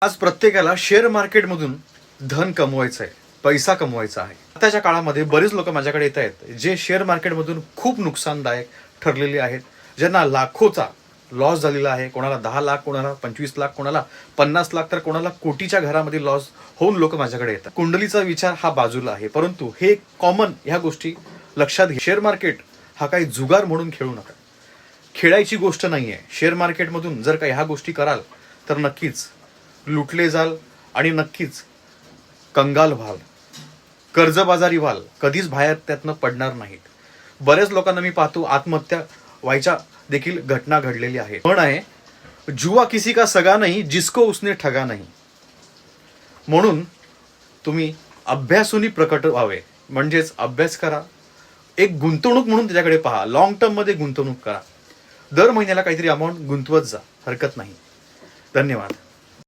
आज प्रत्येकाला शेअर मार्केटमधून धन कमवायचं आहे, पैसा कमवायचा आहे. आताच्या काळामध्ये बरेच लोक माझ्याकडे येत आहेत जे शेअर मार्केटमधून खूप नुकसानदायक ठरलेले आहेत, ज्यांना लाखोचा लॉस झालेला आहे. कोणाला 10 लाख, कोणाला 25 लाख, कोणाला 50 लाख, तर कोणाला कोटीच्या घरामध्ये लॉस होऊन लोक माझ्याकडे येतात. कुंडलीचा विचार हा बाजूला आहे, परंतु हे कॉमन ह्या गोष्टी लक्षात घ्या. शेअर मार्केट हा काही जुगार म्हणून खेळू नका. खेळायची गोष्ट नाहीये. शेअर मार्केटमधून जर का ह्या गोष्टी कराल तर नक्कीच लुटले जाल आणि नक्कीच कंगाल व्हाल, कर्जबाजारी व्हाल, कधीच बाहेर त्यातनं पडणार नाहीत. बरेच लोकांना मी पाहतो आत्महत्या व्हायच्या देखील घटना घडलेली आहे. पण आहे, जुआ किसी का सगा नहीं जिसको उसने ठगा नहीं. म्हणून तुम्ही अभ्यासूनी प्रकट व्हावे, म्हणजेच अभ्यास करा, एक गुंतवणूक म्हणून त्याच्याकडे पहा, लॉंग टर्म मध्ये गुंतवणूक करा, दर महिन्याला काहीतरी अमाऊंट गुंतवत जा, हरकत नाही. धन्यवाद.